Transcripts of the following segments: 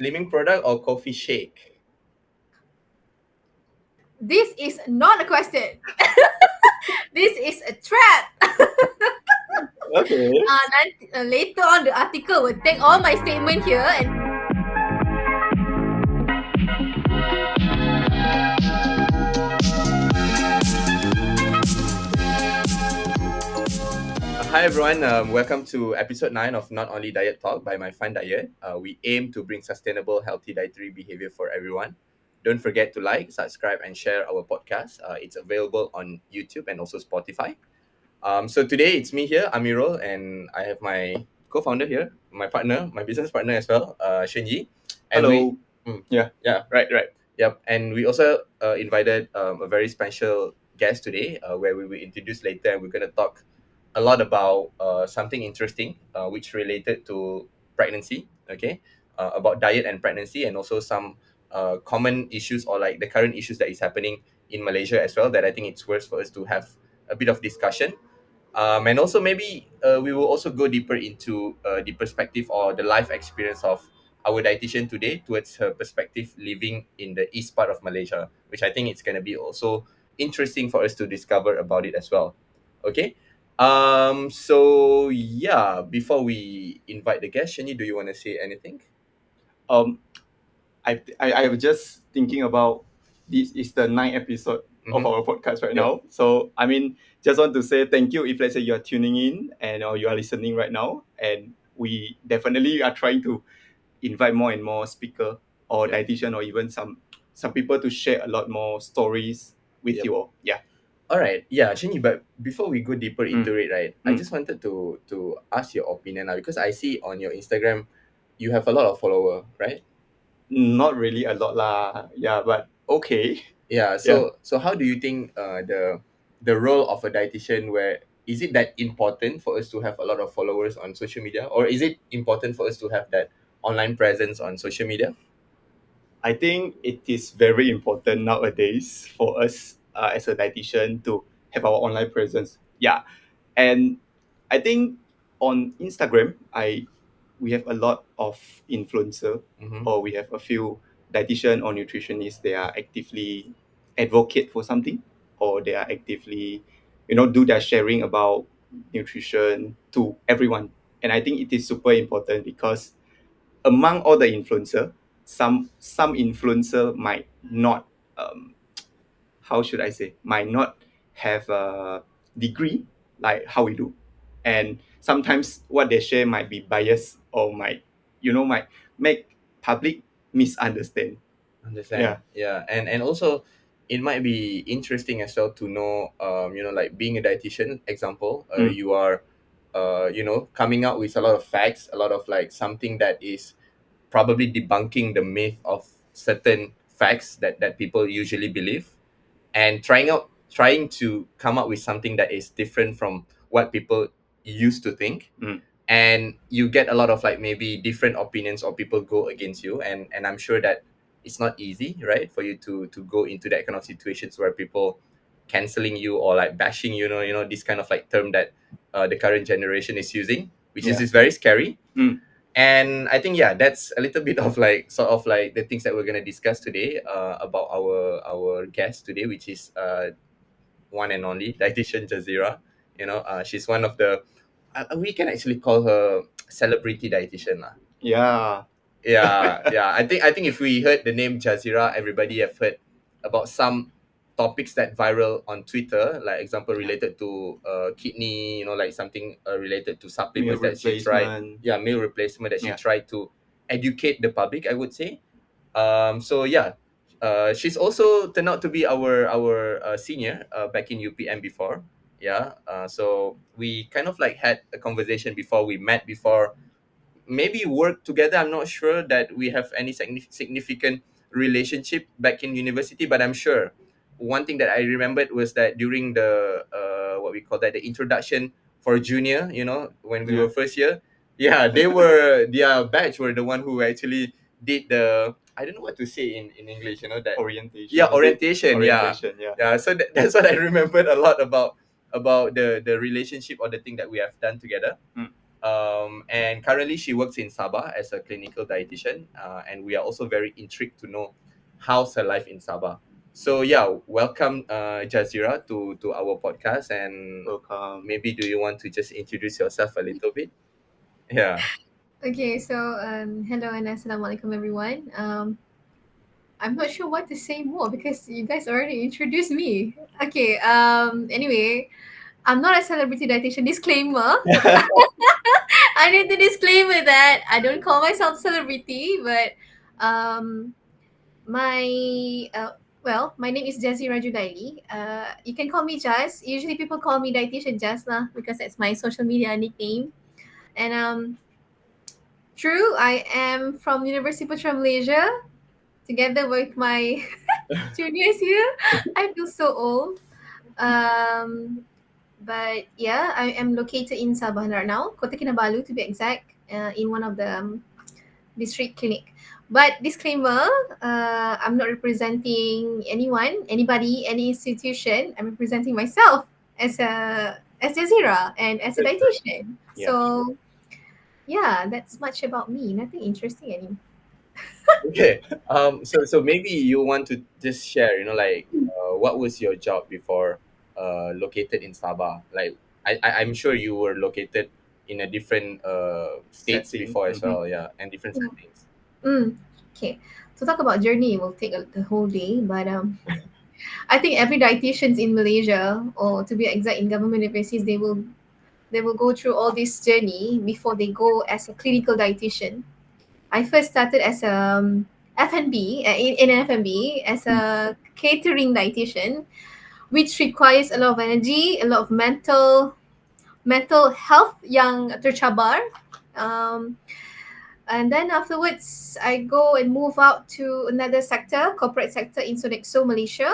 Slimming product or coffee shake? This is not a question. This is a trap. Okay. Later on, the article will take all my statement here and Hi everyone, welcome to episode 9 of Not Only Diet Talk by My Fun Diet. We aim to bring sustainable, healthy dietary behavior for everyone. Don't forget to like, subscribe, and share our podcast. It's available on YouTube and also Spotify. So today it's me here, Ameerul, and I have my co-founder here, my partner, my business partner as well, Shen Yi. And Hello. right. Yep. And we also invited a very special guest today, where we will introduce later, and we're going to talk a lot about something interesting, which related to pregnancy. Okay, about diet and pregnancy, and also some common issues or like the current issues that is happening in Malaysia as well. That I think it's worth for us to have a bit of discussion. And also maybe we will also go deeper into the perspective or the life experience of our dietitian today towards her perspective living in the east part of Malaysia, which I think it's going to be also interesting for us to discover about it as well. Okay. So yeah, before we invite the guest, Shani, do you want to say anything? Um, I was just thinking about this is the ninth episode of our podcast right Yeah. now. So I mean, just want to say thank you if let's say you are tuning in and or you are listening right now, and we definitely are trying to invite more and more speaker or Yeah. dietitian or even some people to share a lot more stories with Yep. you all. Yeah. All right, yeah, Shinyi. But before we go deeper into it, right, I Mm. just wanted to ask your opinion now because I see on your Instagram, you have a lot of follower, right? Not really a lot lah. Yeah, but okay. Yeah. Yeah. So how do you think the role of a dietitian? Where is it that important for us to have a lot of followers on social media, or is it important for us to have that online presence on social media? I think it is very important nowadays for us as a dietitian to have our online presence. Yeah, and I think on Instagram, we have a lot of influencer, Mm-hmm. or we have a few dietitian or nutritionists. They are actively advocate for something, or they are actively, do their sharing about nutrition to everyone. And I think it is super important because among all the influencer, some influencer might not how should I say might not have a degree like how we do, and sometimes what they share might be biased or might make public misunderstand. Understand. Yeah. Yeah, and also it might be interesting as well to know, like being a dietitian. Example, Mm. you are, coming out with a lot of facts, a lot of like something that is probably debunking the myth of certain facts that people usually believe, and trying to come up with something that is different from what people used to think. Mm. And you get a lot of like maybe different opinions or people go against you, and I'm sure that it's not easy, right, for you to go into that kind of situations where people canceling you or like bashing this kind of like term that the current generation is using, which Yeah. is very scary. Mm. And I think, yeah, that's a little bit of like sort of like the things that we're going to discuss today, about our guest today, which is one and only dietitian Jazeera. She's one of the, we can actually call her celebrity dietitian lah. Yeah. Yeah. I think if we heard the name Jazeera, everybody have heard about some topics that viral on Twitter, like example Yeah. related to kidney, like something related to Meal supplements that she tried. replacement. Yeah, meal replacement that she Yeah. tried to educate the public, I would say. So yeah, she's also turned out to be our senior back in UPM before. Yeah. So we kind of like had a conversation before we met before, maybe work together. I'm not sure that we have any significant relationship back in university, but I'm sure one thing that I remembered was that during the what we call that, the introduction for junior, when we Yeah. were first year, yeah, they were their batch were the one who actually did the, I don't know what to say in English, that Orientation. yeah, Is it? orientation, yeah. Orientation. Yeah. Yeah, so that's what I remembered a lot about the relationship or the thing that we have done together. Mm. And currently, she works in Sabah as a clinical dietitian. And we are also very intrigued to know how's her life in Sabah. So yeah, welcome Jazeera to our podcast. And Welcome. maybe do you want to just introduce yourself a little bit? Yeah. Okay, so hello and assalamualaikum everyone. I'm not sure what to say more because you guys already introduced me. Okay, anyway, I'm not a celebrity dietitian. Disclaimer. I need to disclaimer that I don't call myself celebrity, but um, my my name is Jazeera Julaili. You can call me Jazz. Usually people call me dietitian Jazz lah because that's my social media nickname. And true, I am from University Putra Malaysia together with my juniors here. I feel so old. Um, but yeah, I am located in Sabah right now, Kota Kinabalu to be exact, in one of the district clinic. But disclaimer, I'm not representing anyone, anybody, any institution. I'm representing myself as Jazeera and as a That's good. dietitian. Yeah. So yeah, that's much about me. Nothing interesting anymore. Okay. So maybe you want to just share, like what was your job before located in Sabah? Like I'm sure you were located in a different states Setting. before as Mhm. well, yeah, and different settings. Mm, okay. To talk about journey will take the whole day, but I think every dietitians in Malaysia, or to be exact, in government universities, they will go through all this journey before they go as a clinical dietitian. I first started as a F&B in an F&B as a catering dietitian, which requires a lot of energy, a lot of mental health yang tercabar. Um, and then afterwards, I go and move out to another sector, corporate sector in Sodexo, Malaysia,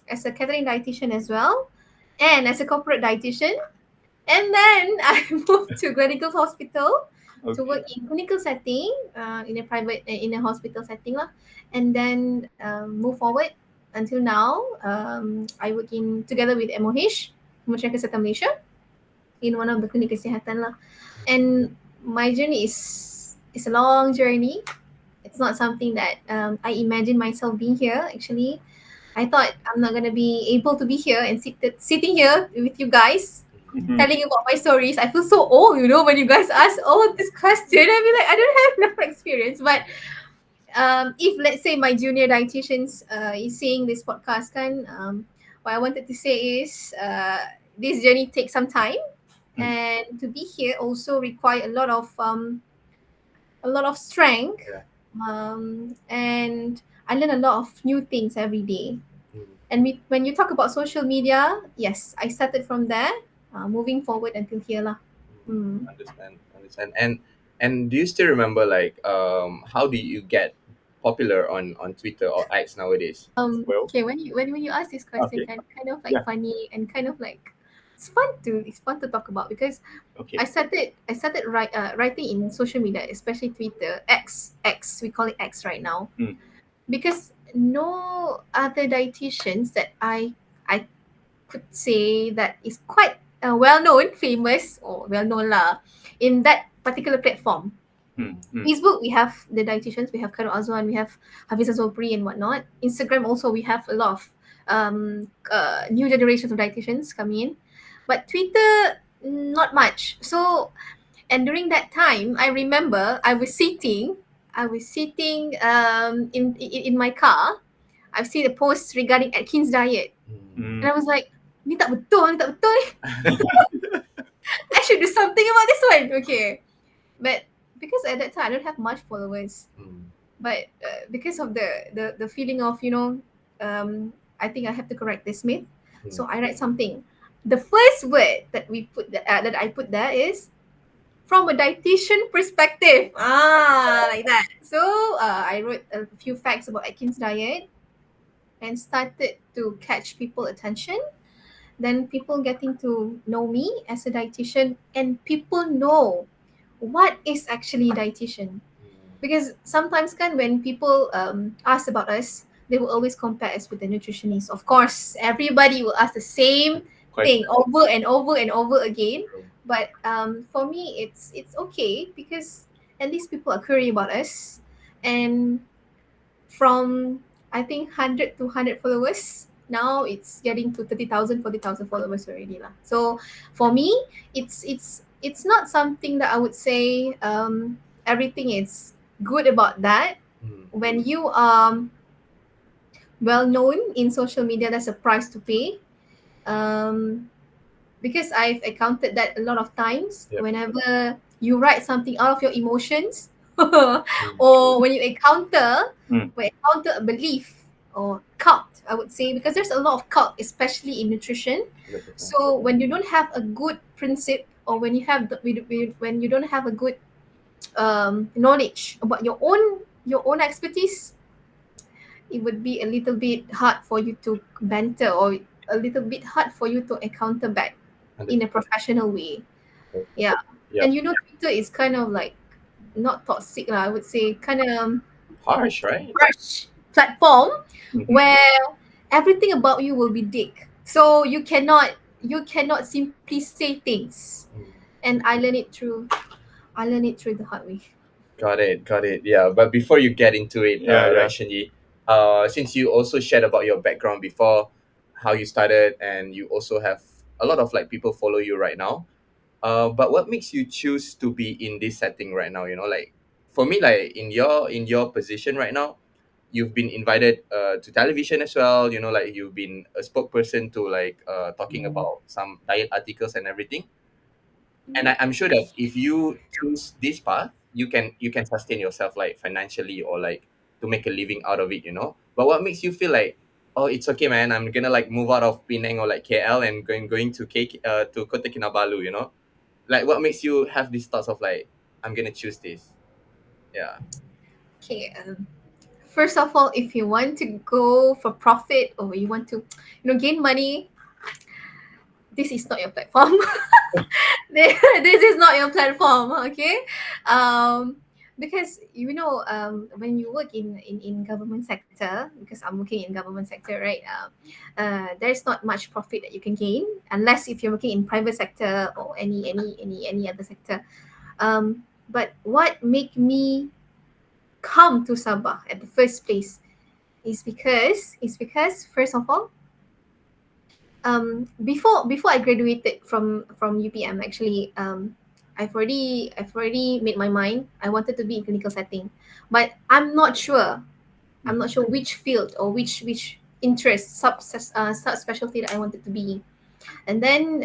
as a catering dietitian as well, and as a corporate dietitian. And then I moved to Gleneagles Hospital to Okay. work in clinical setting, in a hospital setting lah. And then move forward until now. I work in together with MOH, Kementerian Kesihatan Malaysia, in one of the klinik kesihatan lah. And my journey is a long journey. It's not something that I imagine myself being here. Actually, I thought I'm not gonna be able to be here and sitting here with you guys Mhm. telling you about my stories. I feel so old, when you guys ask all this question. I feel like I don't have enough experience. But if let's say my junior dietitians is seeing this podcast, what I wanted to say is this journey takes some time, Mm. and to be here also require a lot of strength. Yeah. And I learn a lot of new things every day. Mm. And when you talk about social media, yes, I started from there, moving forward until here lah. Mm. Understand. And do you still remember, like, how do you get popular on Twitter or X nowadays? Well, Okay, when you ask this question, okay. kind of like Yeah. funny and kind of like it's fun to talk about because Okay. I started writing in social media, especially Twitter, X we call it X right now, Mm. because no other dietitians that I could say that is quite well known, famous or well known lah in that particular platform. Mm. Mm. Facebook, we have the dietitians, we have Khairul Azwan, we have Hafiza Zobri and whatnot. Instagram also, we have a lot of new generations of dietitians coming in. But Twitter, not much. So, and during that time, I remember I was sitting in my car. I've seen a post regarding Atkins diet. Mm. And I was like, ni tak betul ni. I should do something about this one. Okay. But because at that time I don't have much followers, but because of the feeling of I think I have to correct this myth, so I write something. The first word that I put there is from a dietitian perspective, like that. So I wrote a few facts about Atkins diet and started to catch people attention. Then people getting to know me as a dietitian, and people know what is actually dietitian. Because sometimes when people ask about us, they will always compare us with the nutritionist. Of course, everybody will ask the same thing over and over and over again. But for me, it's okay because at least people are curious about us, and from I think 100 to 100 followers. Now it's getting to 30,000, 40,000 followers already lah. So for me, it's not something that I would say everything is good about that. Mm. When you are well known in social media, there's a price to pay. Um, because I've encountered that a lot of times. Yep. Whenever you write something out of your emotions, Mm. or Mm. when you encounter a belief or cult, I would say, because there's a lot of cult, especially in nutrition. 100%. So when you don't have a good principle, or when you have when you don't have a good knowledge about your own expertise, it would be a little bit hard for you to banter, or a little bit hard for you to encounter back in a 100%. professional way. Yeah. And Yep. Twitter is kind of like not toxic lah, I would say, kind of Harsh, right? harsh platform Mhm. where everything about you will be dick. So you cannot simply say things. Mm. And I learned it through the hard way. Got it, got it. Yeah, but before you get into it, Yeah, right, yeah. Shenyi, since you also shared about your background before, how you started, and you also have a lot of like people follow you right now. But what makes you choose to be in this setting right now? You know, like for me, like in your position right now, you've been invited to television as well. You know, like you've been a spokesperson to like talking about some diet articles and everything. And I'm sure that if you choose this path, you can sustain yourself like financially or like to make a living out of it, you know. But what makes you feel like, oh, it's okay, man, I'm gonna like move out of Penang or like KL and going to Kota Kinabalu, you know? Like what makes you have these thoughts of like, I'm gonna choose this? Yeah. Okay. First of all, if you want to go for profit, or you want to, gain money, this is not your platform. This is not your platform, okay? Because when you work in government sector, because I'm working in government sector, right? There's not much profit that you can gain unless if you're working in private sector or any other sector. But what make me come to Sabah at the first place is because first of all, before I graduated from UPM, actually, I've already made my mind. I wanted to be in clinical setting, but I'm not sure which field or which interest subspecialty that I wanted to be. And then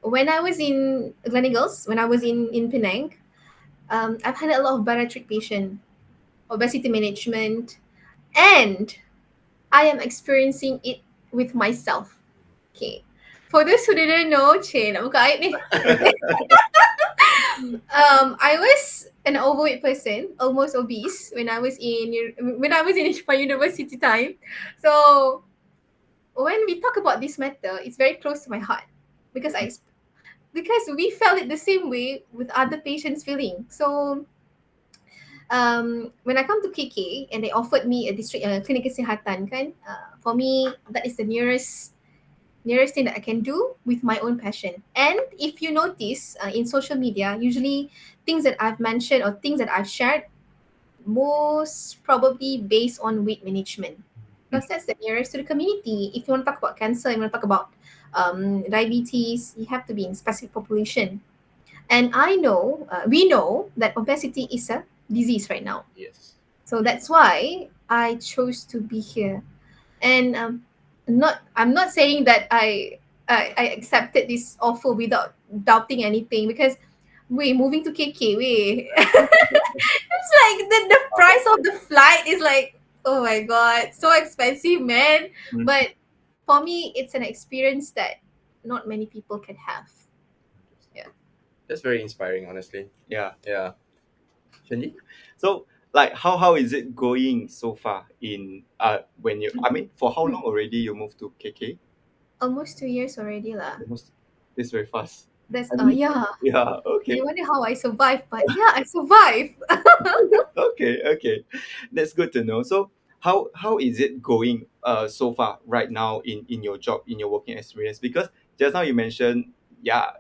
when I was in Gleneagles, when I was in Penang, I've had a lot of bariatric patient, obesity management, and I am experiencing it with myself. Okay. For those who didn't know, nak buka aib ni. Okay. I was an overweight person, almost obese when I was in my university time. So when we talk about this matter, it's very close to my heart because because we felt it the same way with other patients feeling. So when I come to KK and they offered me a district clinic kesihatan kan, for me that is the nearest thing that I can do with my own passion. And if you notice in social media, usually things that I've mentioned or things that I've shared, most probably based on weight management, because that's the nearest to the community. If you want to talk about cancer, you want to talk about diabetes, you have to be in specific population. And we know that obesity is a disease right now. Yes. So that's why I chose to be here. And I'm not saying that I accepted this offer without doubting anything, because we moving to KK, we it's like the price of the flight is like, oh my god, so expensive, man. Mm. But for me, it's an experience that not many people can have. Yeah. That's very inspiring, honestly. Yeah. Yeah. Shenji? So, like, how is it going so far in when you? I mean, for how long already you moved to KK? Almost 2 years already lah. Almost. This very fast. That's I mean, yeah. yeah. I Okay. wonder how I survived, but yeah, I survived. Okay. Okay. That's good to know. So, how is it going so far right now in your job, in your working experience? Because just now you mentioned yeah,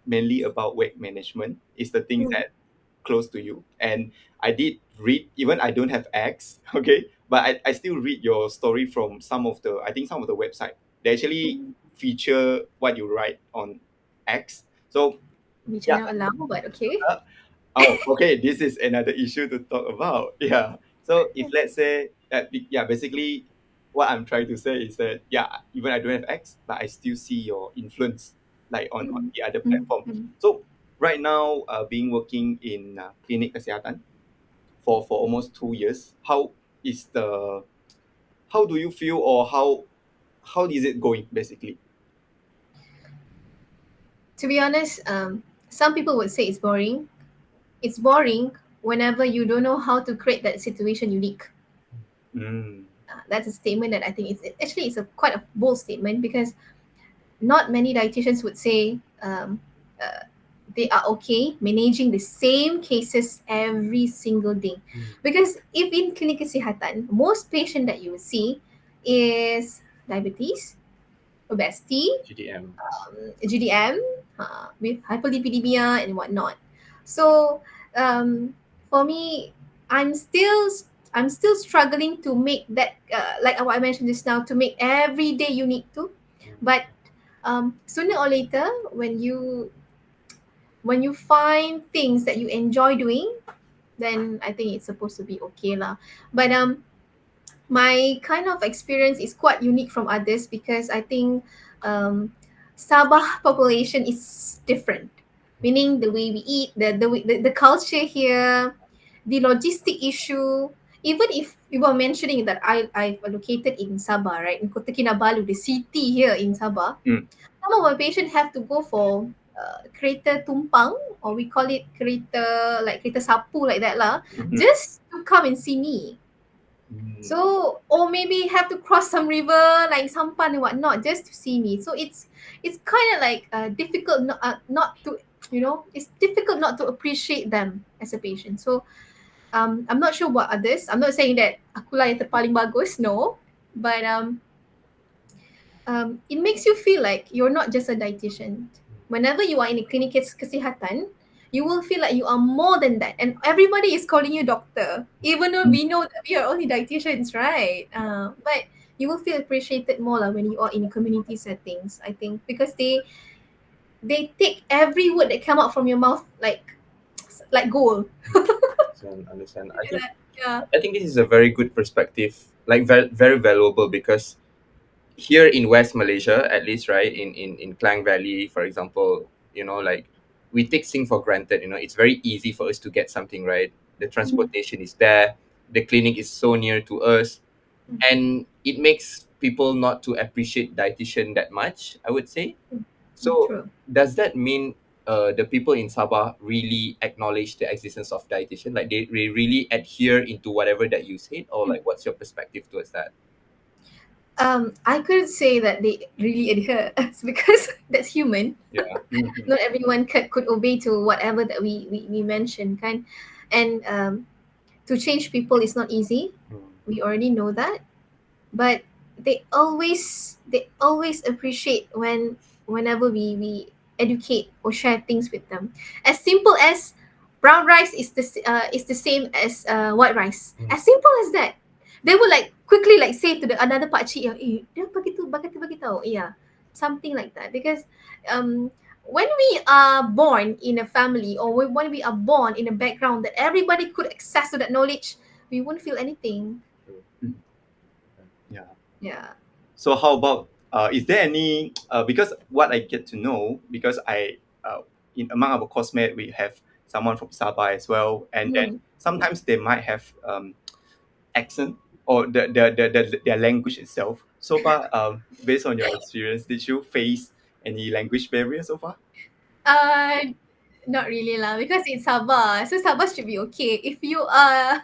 mainly about weight management is the things Mm, that close to you. And I did read, even I don't have X, okay, but I still read your story from some of the, I think some of the website. They actually mm. feature what you write on X. So Which I yeah. don't allow, but okay. Oh, okay. This is another issue to talk about. Yeah. So if let's say that, yeah, basically what I'm trying to say is that, yeah, even I don't have X, but I still see your influence like on Mm, the other mm, platform. mm. So right now, being working in clinic kesehatan for almost 2 years, is the how do you feel, or how is it going basically? To be honest, some people would say it's boring. It's boring whenever you don't know how to create that situation unique. Mm. That's a statement that I think is actually it's a quite a bold statement because not many dietitians would say uh, they are okay managing the same cases every single day. Because if in clinic kesihatan, most patient that you will see is diabetes, obesity, GDM. GDM, with hyperlipidemia and whatnot. So um, for me, I'm still I'm still struggling to make that like what I mentioned just now to make every day unique too. But sooner or later, when you find things that you enjoy doing, then I think it's supposed to be okay lah. But my kind of experience is quite unique from others because I think um, Sabah population is different, meaning the way we eat, the culture here, the logistic issue. Even if you were mentioning that I've located in Sabah, right, in Kota Kinabalu, the city here in Sabah, Mm. some of my patients have to go for kereta tumpang, or we call it kereta like kereta sapu like that lah, Mhm. just to come and see me. Mm. So, or maybe have to cross some river like Sampan and whatnot just to see me. So it's kind of like difficult not to it's difficult not to appreciate them as a patient. So I'm not sure what others. I'm not saying that aku lah yang terpaling bagus, no, but it makes you feel like you're not just a dietitian. Whenever you are in a clinic kesihatan, you will feel like you are more than that. And everybody is calling you doctor, even though we know that we are only dietitians, right? But you will feel appreciated more lah when you are in community settings, I think, because they take every word that come out from your mouth like gold. Understand. Like that. Yeah. I think this is a very good perspective, like very very valuable, because here in West Malaysia, at least, right, in Klang Valley, for example, like we take things for granted. It's very easy for us to get something, right? The Mhm. transportation is there, the clinic is so near to us, and it makes people not to appreciate dietitian that much, I would say. So True. does that mean the people in Sabah really acknowledge the existence of dietitian? Like they really adhere into whatever that you said, or like what's your perspective towards that? I couldn't say that they really adhere because that's human. Yeah. Mhm. Not everyone could obey to whatever that we mentioned, kan? And to change people is not easy. We already know that, but they always appreciate whenever we educate or share things with them. As simple as brown rice is the same as white rice. As simple as that. They will like quickly like say to the another pakcik yang dia bagi tahu, yeah, something like that. Because when we are born in a family, or when we are born in a background that everybody could access to that knowledge, we won't feel anything. Mm. Yeah. Yeah. So how about is there any because what I get to know, because I in among our coursemate we have someone from Sabah as well, and then Mm. sometimes they might have accent, or their language itself. So far, based on your experience, did you face any language barrier so far? Uh, Not really lah, because it's Sabah, so Sabah should be okay. If you are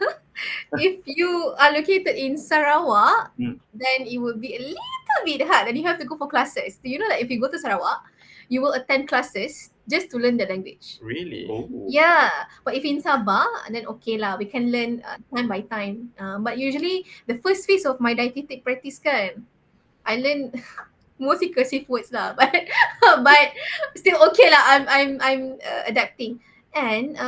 if you are located in Sarawak, Mm. then it will be a little bit hard, and you have to go for classes. Do you know that if you go to Sarawak, you will attend classes just to learn the language? Really? Oh. Yeah, but if in Sabah, then okay lah, we can learn time by time. But usually the first phase of my dietetic practice kan, I learn mostly cursive words lah, but but still okay lah. I'm adapting. And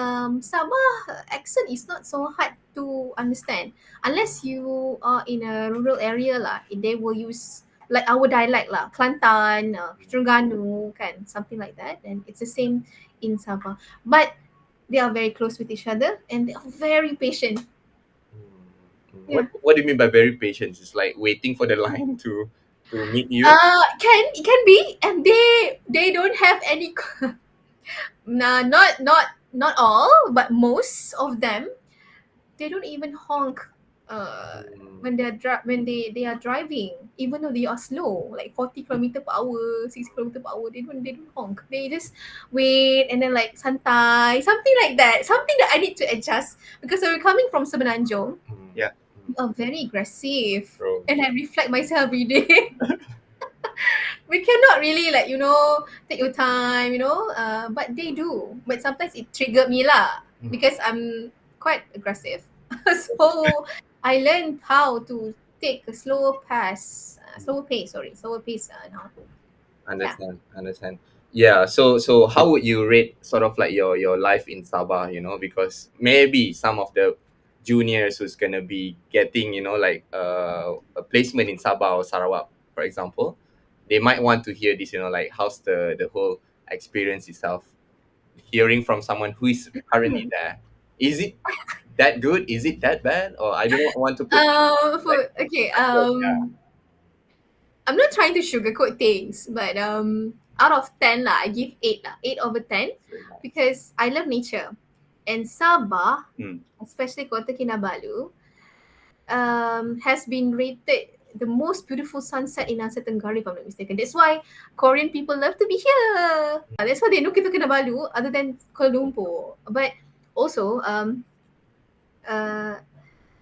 Sabah accent is not so hard to understand unless you are in a rural area lah. They will use like our dialect lah, Kelantan, Terengganu, kan, something like that. And it's the same in Sabah. But they are very close with each other and they are very patient. Yeah. What do you mean by very patient? It's like waiting for the line to meet you. It can be, and they don't have any. Nah, not all, but most of them, they don't even honk. When they are driving, even though they are slow, like 40 km per hour, 60 km per hour, they don't honk. They just wait and then like santai, something like that. Something that I need to adjust because we're coming from Semenanjung. Yeah. We are very aggressive, Bro. and I reflect myself every day. We cannot really like take your time, but they do. But sometimes it triggered me lah because I'm quite aggressive. So I learned how to take a slower pace now. Yeah. Understand. Yeah. So how would you rate sort of like your life in Sabah? Because maybe some of the juniors who's gonna be getting like a placement in Sabah or Sarawak, for example, they might want to hear this. Like how's the whole experience itself? Hearing from someone who is currently there, is it that good? Is it that bad? Or I don't want to put like Okay. yeah. I'm not trying to sugarcoat things, but out of 10 lah, I give 8 lah, 8/10, Very nice. because I love nature, and Sabah, Mm. especially Kota Kinabalu, has been rated the most beautiful sunset in Asia Tenggara, if I'm not mistaken. That's why Korean people love to be here. That's why they know Kota Kinabalu other than Kuala Lumpur. But also,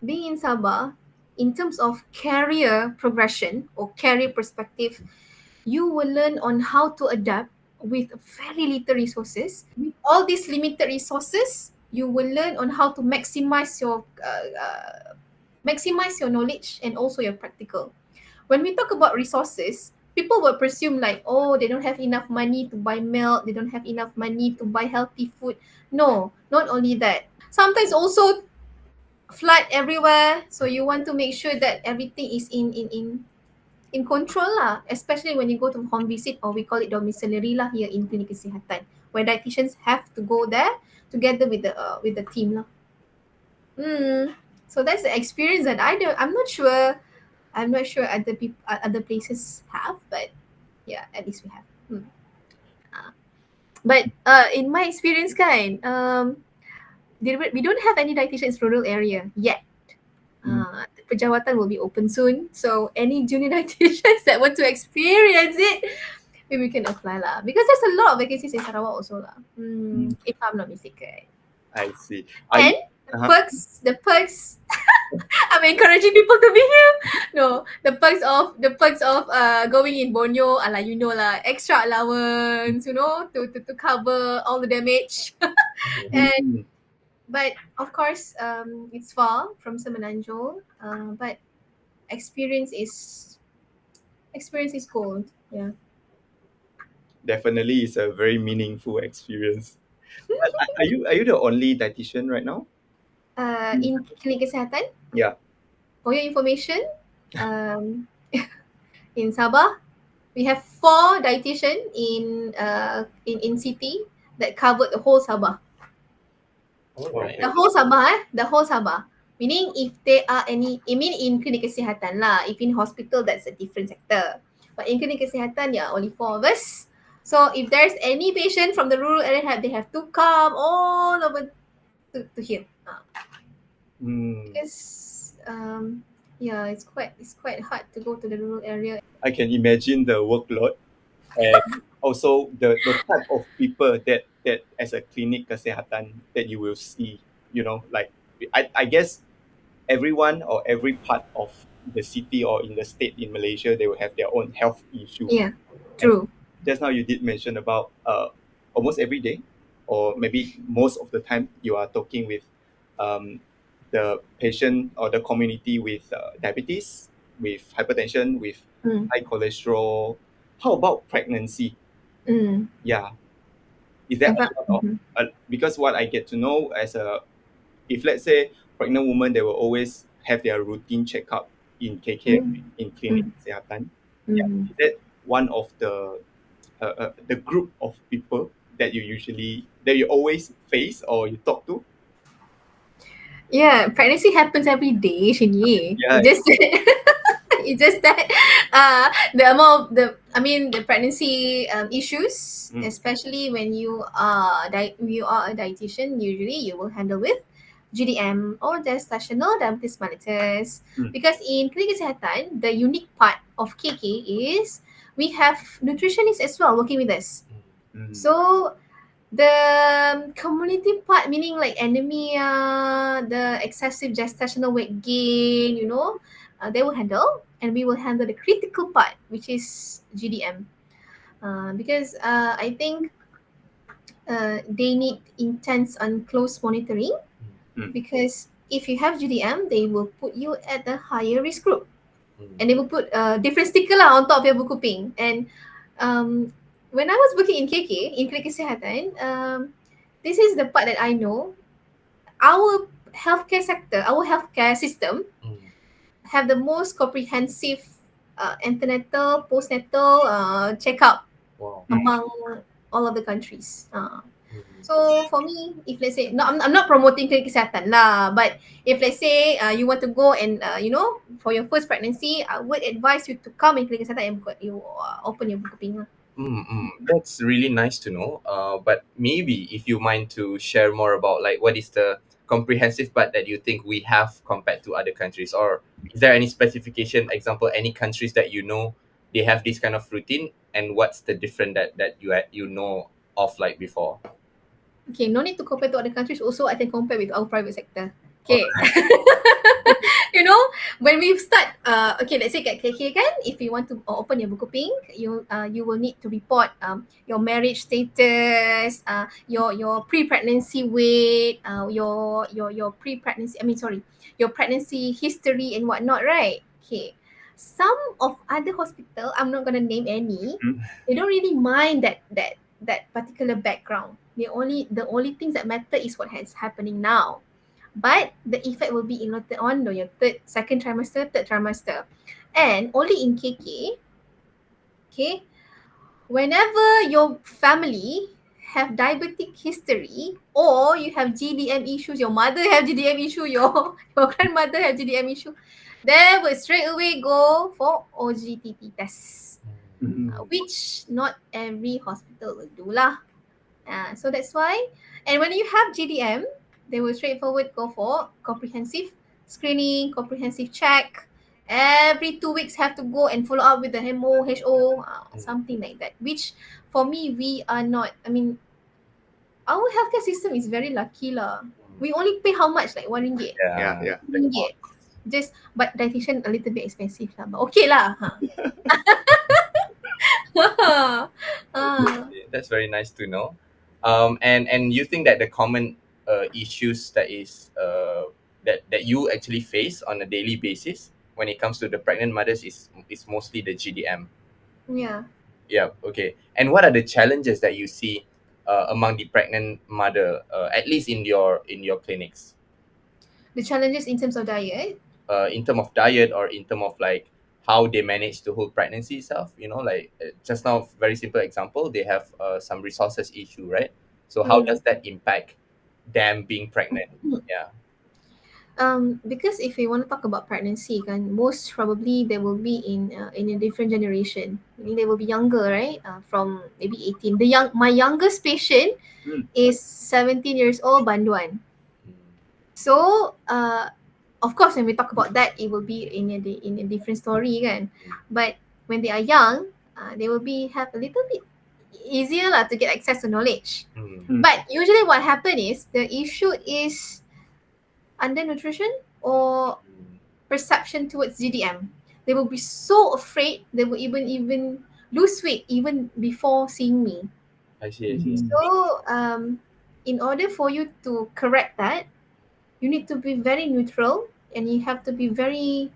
being in Sabah, in terms of career progression or career perspective, you will learn on how to adapt with very little resources. With all these limited resources, you will learn on how to maximize your knowledge and also your practical. When we talk about resources, people will presume like, oh, they don't have enough money to buy milk, they don't have enough money to buy healthy food. No, not only that. Sometimes also flood everywhere, so you want to make sure that everything is in control lah, especially when you go to home visit, or we call it domiciliary lah here in klinik kesihatan, where dietitians have to go there together with the team lah. So that's the experience that I'm not sure other places have, but yeah, at least we have. But in my experience kan, we don't have any dietitians rural area yet. Pejawatan will be open soon, so any junior dietitians that want to experience it, maybe we can apply lah, because there's a lot of vacancies in Sarawak also lah. If I'm not mistaken. I see. And the perks. I'm encouraging people to be here. No, the perks of going in Borneo, lah, extra allowance, to cover all the damage. And but of course, it's far from Semenanjung. But experience is gold. Yeah. Definitely, it's a very meaningful experience. But are you the only dietitian right now? In klinik kesihatan, Yeah. for your information, in Sabah, we have 4 dietitian in city that covered the whole Sabah. Alright. The whole Sabah. Meaning if there are any, in klinik kesihatan lah. If in hospital, that's a different sector. But in klinik kesihatan, yeah, only 4 of us. So if there's any patient from the rural area, they have to come all over to here. Because yeah, it's quite hard to go to the rural area. I can imagine the workload and also the type of people that as a clinic kesehatan that you will see, like I guess everyone or every part of the city or in the state in Malaysia, they will have their own health issue. Yeah, true. Just now you did mention about almost every day, or maybe most of the time, you are talking with the patient or the community with diabetes, with hypertension, with high cholesterol, How about pregnancy? Mm. Yeah, is there In a fact, lot of mhm. because what I get to know as a, if let's say pregnant woman, they will always have their routine checkup in KK, Mm. in clinic Mm. kesihatan. Yeah, Mm. is that one of the group of people that you always face or you talk to? Yeah, pregnancy happens every day, Shinyi. Yeah. It just it's just that the amount of the pregnancy issues, Mm, especially when you are a dietitian, usually you will handle with GDM or gestational diabetes mellitus, mm, because in klinik kesihatan the unique part of KK is we have nutritionists as well working with us. mm, So the community part, meaning like anemia, the excessive gestational weight gain, they will handle, and we will handle the critical part, which is GDM. Because I think they need intense and close monitoring, mm, because if you have GDM, they will put you at the higher risk group, and they will put a different sticker lah on top of your buku pink. And um, when I was working in KK, in Klinik Kesihatan, this is the part that I know. Our healthcare sector, our healthcare system, have the most comprehensive antenatal, postnatal checkup Wow. mm. among all of the countries. So for me, if let's say, no, I'm not promoting klinik kesihatan lah, but if let's say you want to go and for your first pregnancy, I would advise you to come in klinik kesihatan and open your buku pink lah. That's really nice to know. But maybe if you mind to share more about like what is the comprehensive part that you think we have compared to other countries, or is there any specification, example, any countries that you know they have this kind of routine, and what's the different that you know of like before? Okay, no need to compare to other countries. Also, I can compare with our private sector. All Okay. right. you know, when we start, okay, let's say kat KK kan, if you want to open your buku pink, you will need to report your marriage status, your pre-pregnancy weight, your pre-pregnancy, your pregnancy history and whatnot, right? Okay. Some of other hospital, I'm not gonna name any, Mm. they don't really mind that particular background. The only things that matter is what has happening now. But the effect will be in later on your second trimester, third trimester. And only in KK, okay, whenever your family have diabetic history, or you have GDM issues, your mother have GDM issue, your grandmother have GDM issue, they will straight away go for OGTT test, Mm. which not every hospital will do lah. So that's why. And when you have GDM, they will straightforward go for comprehensive screening, comprehensive check. Every 2 weeks have to go and follow up with the HMO, HO, something like that. Which for me, we are not. I mean, our healthcare system is very lucky lah. We only pay how much? Like RM1, Yeah, Yeah, yeah. RM2. Just but dietitian a little bit expensive lah. But okay lah. Ah. that's very nice to know. And you think that the common issues that you actually face on a daily basis when it comes to the pregnant mothers is mostly the GDM. Yeah. Yeah. Okay. And what are the challenges that you see among the pregnant mother, at least in your clinics, The challenges in terms of diet. in term of diet or in term of like how they manage the whole pregnancy itself? Like just now, very simple example, they have some resources issue, right? So how Mm. does that impact them being pregnant? Yeah. Because if we want to talk about pregnancy, kan, most probably they will be in a different generation. Meaning they will be younger, right? From maybe 18. My youngest patient Mm. is 17 years old, Banduan. So of course, when we talk about that, it will be in a different story, kan. But when they are young, they will be have a little bit easier lah to get access to knowledge. Mm. But usually, what happen is the issue is undernutrition or perception towards GDM. They will be so afraid they will even lose weight even before seeing me. I see. I see. Mm. So in order for you to correct that, you need to be very neutral, and you have to be very,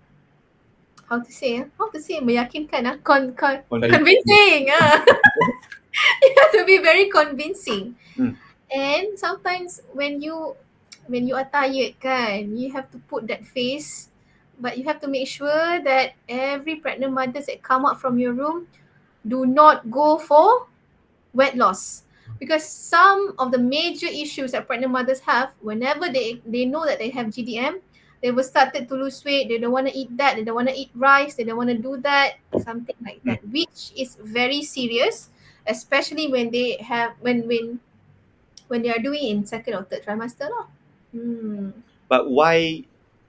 how to say meyakinkan Convincing. convincing you have to be very convincing. Mm. And sometimes when you are tired kan, you have to put that face, but you have to make sure that every pregnant mothers that come out from your room do not go for weight loss, because some of the major issues that pregnant mothers have whenever they know that they have GDM, they will started to lose weight, they don't want to eat that, they don't want to eat rice, they don't want to do that, something like Mm. that, which is very serious, especially when they have when they are doing in second or third trimester lah. Hmm. But why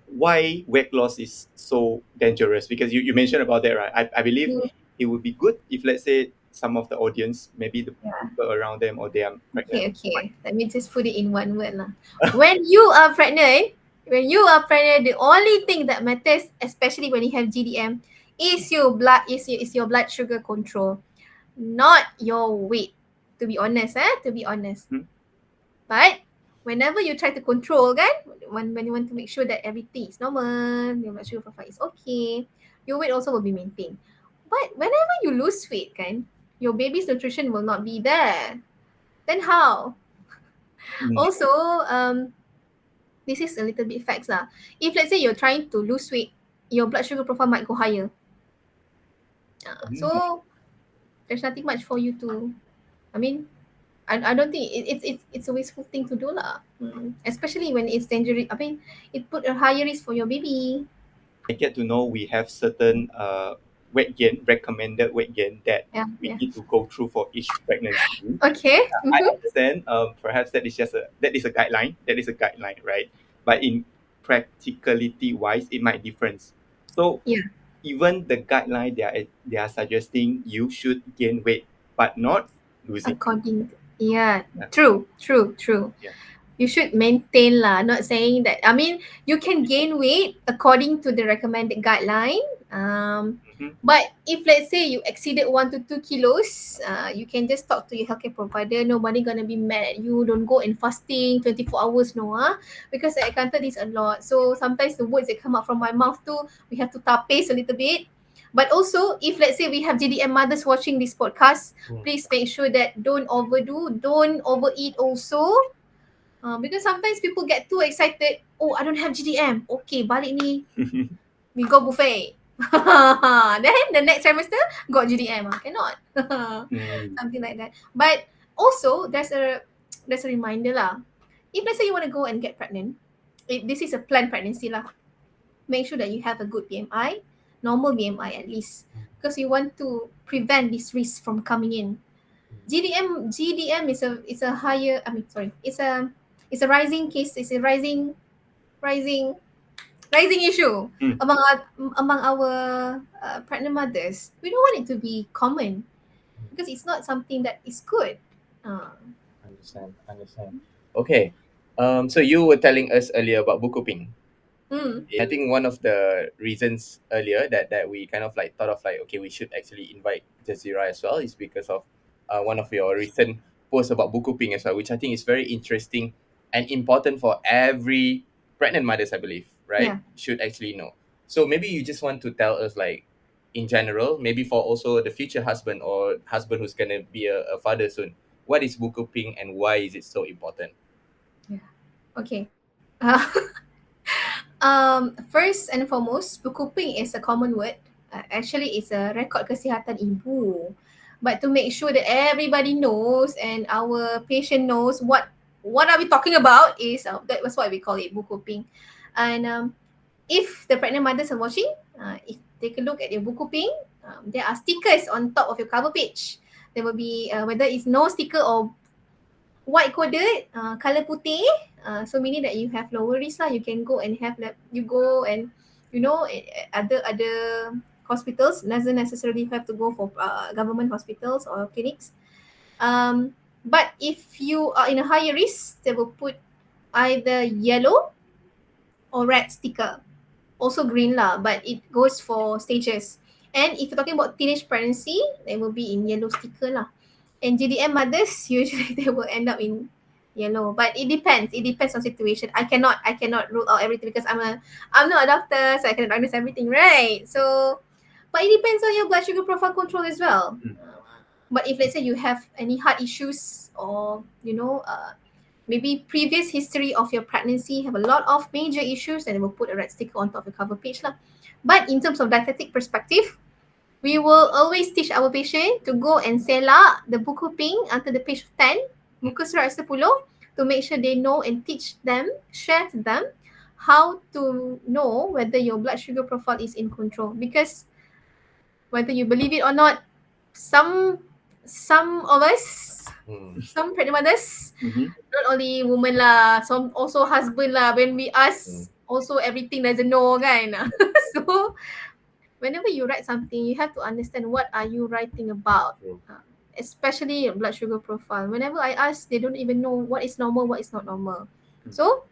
weight loss is so dangerous? Because you mentioned about that, right? I believe Mm, it would be good if, let's say, some of the audience, maybe the yeah. people around them, or they are pregnant. Okay, okay. Let me just put it in one word lah. When you are pregnant, the only thing that matters, especially when you have GDM, is your blood sugar control, not your weight. To be honest, to be honest. Hmm? But whenever you try to control, kan, when you want to make sure that everything is normal, your blood sugar profile is okay, your weight also will be maintained. But whenever you lose weight, kan, your baby's nutrition will not be there. Then how? Mm. Also, this is a little bit facts lah. If let's say you're trying to lose weight, your blood sugar profile might go higher. Mm. So there's nothing much for you to. I mean, I don't think it's a wasteful thing to do lah. Especially when it's dangerous. I mean, it put a higher risk for your baby. I get to know we have certain weight gain, recommended weight gain that Yeah, we yeah. need to go through for each pregnancy. Okay. I Mm-hmm. understand. Perhaps that is a guideline. That is a guideline, right? But in practicality wise, it might difference. So Yeah. even the guideline, they are suggesting you should gain weight, but not lose it. According. Yeah. Yeah, True. True. True. yeah. You should maintain lah, not saying that. I mean, you can gain weight according to the recommended guideline, Mhm. but if let's say you exceeded 1 to 2 kilos, you can just talk to your healthcare provider. Nobody gonna be mad at you. Don't go and fasting 24 hours, no, because I encounter this a lot. So sometimes the words that come out from my mouth too, we have to tapis a little bit. But also, if let's say we have GDM mothers watching this podcast, please make sure that don't overdo, don't overeat also. Because sometimes people get too excited. Oh, I don't have GDM. Okay, balik ni. We go buffet. Then the next trimester got GDM. Cannot. Mm. Something like that. But also, there's a reminder lah. If let's say you want to go and get pregnant, this is a planned pregnancy lah. Make sure that you have a good BMI, normal BMI at least, because you want to prevent this risk from coming in. GDM is a higher. I mean, sorry, it's a rising case. It's a rising rising issue Mm. among our pregnant mothers. We don't want it to be common because it's not something that is good. Uh, Understand. Okay. So you were telling us earlier about Buku Pink. mm, I think one of the reasons earlier that we kind of like thought of like, okay, we should actually invite Jazeera as well is because of one of your recent posts about Buku Pink as well, which I think is very interesting and important for every pregnant mothers, I believe, right? yeah. Should actually know. So maybe you just want to tell us like in general, maybe for also the future husband or husband who's gonna be a father soon, what is Buku Pink and why is it so important? Yeah. Okay. First and foremost, buku pink is a common word. Actually, it's a rekod kesihatan ibu. But to make sure that everybody knows and our patient knows what are we talking about is that was why we call it buku pink. And if the pregnant mothers are watching, if take a look at your buku pink, there are stickers on top of your cover page. There will be whether it's no sticker or white coded, color putih. So meaning that you have lower risk lah. You can go and have like you go and other hospitals doesn't necessarily have to go for government hospitals or clinics. But if you are in a higher risk, they will put either yellow or red sticker. Also green lah, but it goes for stages. And if you're talking about teenage pregnancy, they will be in yellow sticker lah. And GDM mothers usually they will end up in yellow. But it depends. It depends on situation. I cannot rule out everything because I'm not a doctor, so I cannot diagnose everything, right? So, but it depends on your blood sugar profile control as well. Mm. But if let's say you have any heart issues or maybe previous history of your pregnancy have a lot of major issues, and they will put a red sticker on top of the cover page lah. But in terms of dietetic perspective, we will always teach our patient to go and selak the buku pink until the page 10, muka surat 10, to make sure they know and teach them, share to them how to know whether your blood sugar profile is in control. Because whether you believe it or not, some of us, some pregnant mothers, Mm-hmm. not only women lah, some also husband lah, when we ask also everything doesn't know kan. So whenever you write something, you have to understand what are you writing about. Especially blood sugar profile. Whenever I ask, they don't even know what is normal, what is not normal. So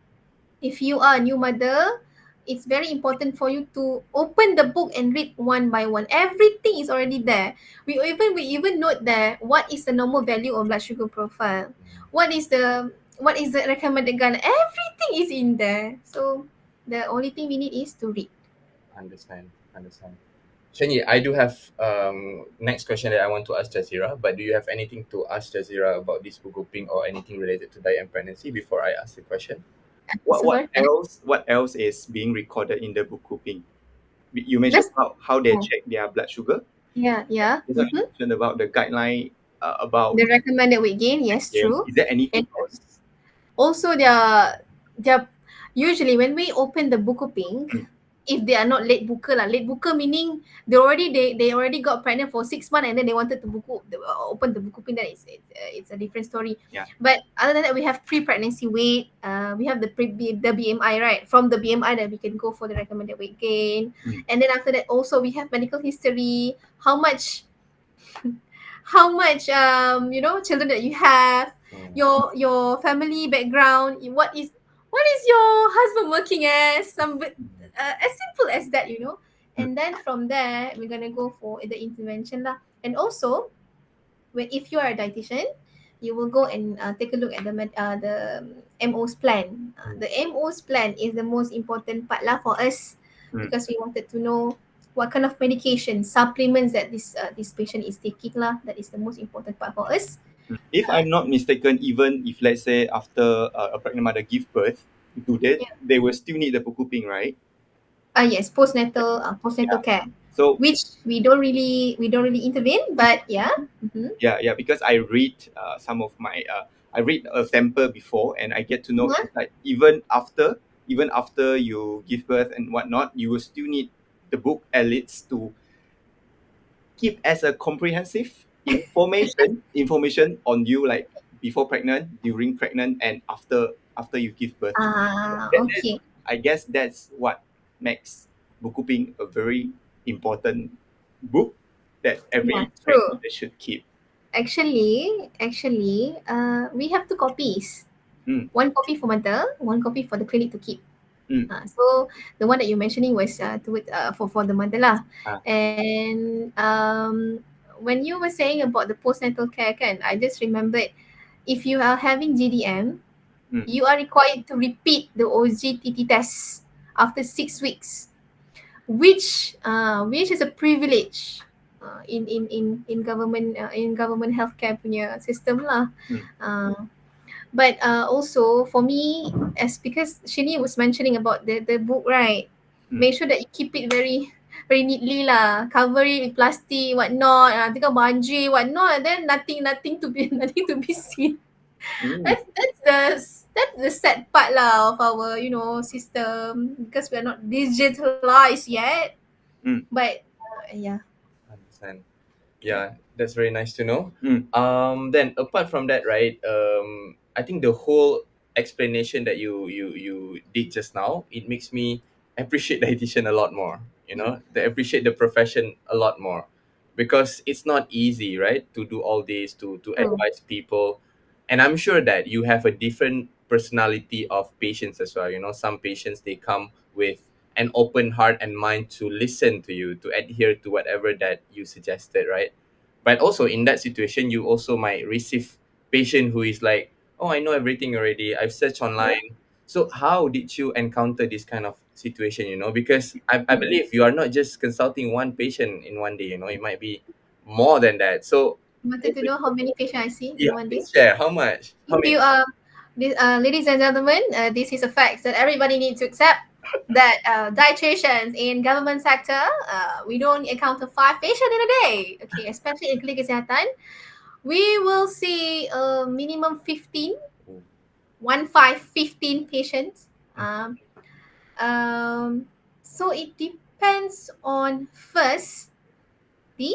if you are a new mother, it's very important for you to open the book and read one by one. Everything is already there. We even note there what is the normal value of blood sugar profile. What is the recommended guideline. Everything is in there. So the only thing we need is to read. Understand. Shen Yi, I do have next question that I want to ask Jazeera, but do you have anything to ask Jazeera about this Buku Pink or anything related to diet and pregnancy before I ask the question? What So what far, else? What else is being recorded in the Buku Pink? You mentioned that's how they check their blood sugar. yeah. You also mentioned about the guideline about The recommended weight gain, yes, gain. true. Is there anything And else? also their usually when we open the Buku Pink, Mm. if they are not late booker lah. Late booker meaning they already got pregnant for 6 months and then they wanted to open the Buku Pink. Then it's a different story. Yeah. But other than that, we have pre-pregnancy weight. We have the BMI, right? From the BMI that we can go for the recommended weight gain. Mm. And then after that also we have medical history. How much children that you have, your family background, what is your husband working as, as simple as that. And then from there we're gonna go for the intervention lah. And also if you are a dietitian, you will go and take a look at the MO's plan. The MO's plan is the most important part lah for us, because we wanted to know what kind of medication, supplements that this patient is taking lah. That is the most important part for us. If I'm not mistaken, even if let's say after a pregnant mother give birth to that, Yeah. they will still need the Buku Pink, right? Yes, postnatal care, So which we don't really intervene, but yeah. yeah, because I read some of my I read a sample before, and I get to know Uh-huh. that even after you give birth and whatnot, you will still need the book at least to keep as a comprehensive information on you, like before pregnant, during pregnant, and after you give birth. Okay. I guess that's what makes Buku Pink a very important book that Yeah, every pregnant true. mother should keep. Actually, we have 2 copies. Mm. One copy for mother, one copy for the clinic to keep. Mm. So the one that you're mentioning was for the mother lah. Ah. And when you were saying about the postnatal care kan, I just remembered, if you are having GDM, you are required to repeat the OGTT test after 6 weeks, which is a privilege in government healthcare punya system lah. But also for me, as because Shini was mentioning about the book, right? Make sure that you keep it very very neatly lah. Cover it with plastic, whatnot. Nanti kan banjir, whatnot. And then nothing to be nothing to be seen. That's the sad part lah of our system, because we are not digitalized yet. But yeah. Understand. Yeah, that's very nice to know. Mm. Then apart from that, right? I think the whole explanation that you did just now, it makes me appreciate dietitian a lot more. They appreciate the profession a lot more, because it's not easy, right, to do all this, to True. advise people. And I'm sure that you have a different personality of patients as well. Some patients, they come with an open heart and mind to listen to you, to adhere to whatever that you suggested, right? But also in that situation, you also might receive patient who is like, oh, I know everything already. I've searched online. So how did you encounter this kind of situation, because I believe you are not just consulting one patient in one day, it might be more than that. So Wanted to know how many patients I see yeah, in one day? please share how much, how If many. you ladies and gentlemen, this is a fact that everybody needs to accept that dietitians in government sector, we don't encounter 5 patients in a day. Okay, especially in klinik kesihatan, we will see minimum 15, 15 patients. Um, so it depends on first the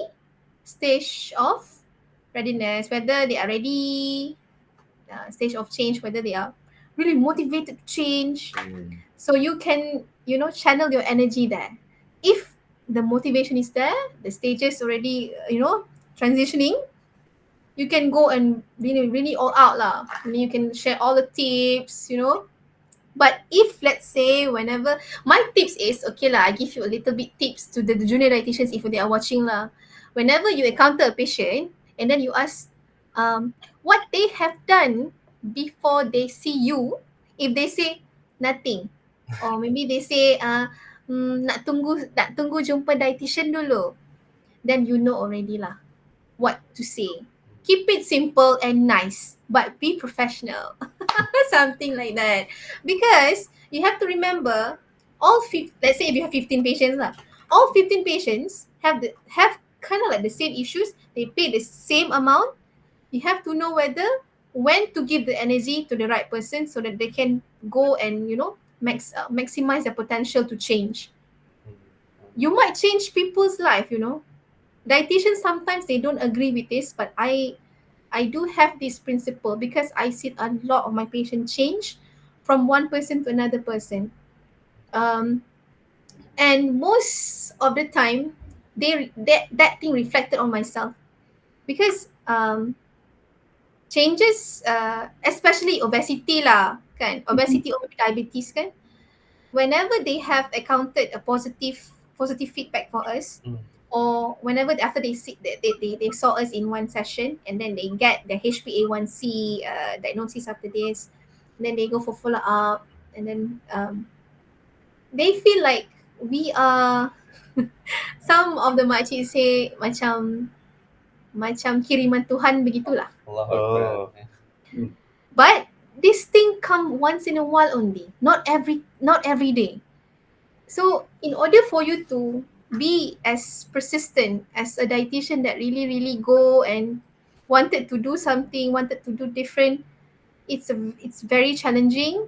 stage of readiness, whether they are ready, stage of change, whether they are really motivated to change. So you can, channel your energy there. If the motivation is there, the stages already, transitioning, you can go and really, really all out lah. I mean, you can share all the tips, But if let's say whenever my tips is okay lah, I give you a little bit tips to the junior dietitians if they are watching lah. Whenever you encounter a patient and then you ask what they have done before they see you, if they say nothing, or maybe they say nak tunggu jumpa dietitian dulu, then you know already lah what to say. Keep it simple and nice, but be professional. Something like that. Because you have to remember, let's say if you have 15 patients, all 15 patients have kind of like the same issues. They pay the same amount. You have to know when to give the energy to the right person so that they can go and maximize their potential to change. You might change people's life. Dietitians sometimes they don't agree with this, but I do have this principle because I see a lot of my patients change from one person to another person. Um, and most of the time, that thing reflected on myself because changes, especially obesity lah, kan? Obesity or diabetes kan? Whenever they have encountered a positive feedback for us, or whenever after they saw us in one session and then they get the HbA1c diagnosis after this, and then they go for follow up, and then they feel like we are some of the makcik say macam kiriman Tuhan begitulah. Allah Akbar. Oh. Mm. But this thing come once in a while only, not every day. So in order for you to be as persistent as a dietitian that really really go and wanted to do something, wanted to do different, it's very challenging.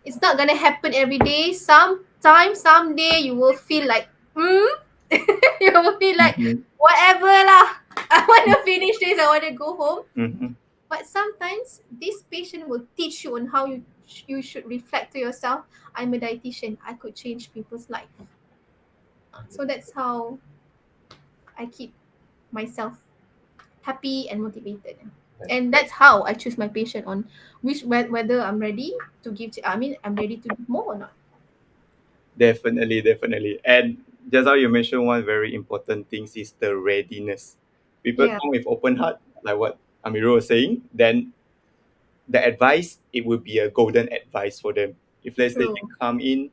It's not gonna happen every day. Sometime, someday you will feel like you will feel like Mhm. whatever lah. I wanna finish this, I wanna go home. Mhm. But sometimes this patient will teach you on how you should reflect to yourself. I'm a dietitian. I could change people's life. So that's how I keep myself happy and motivated. And that's how I choose my patient on whether I'm ready to give. I mean, I'm ready to give more or not. Definitely, definitely. And just how you mentioned, one very important thing is the readiness. People Yeah, come with open heart, like what Ameerul was saying, then the advice, it would be a golden advice for them. If let's say they true. come in,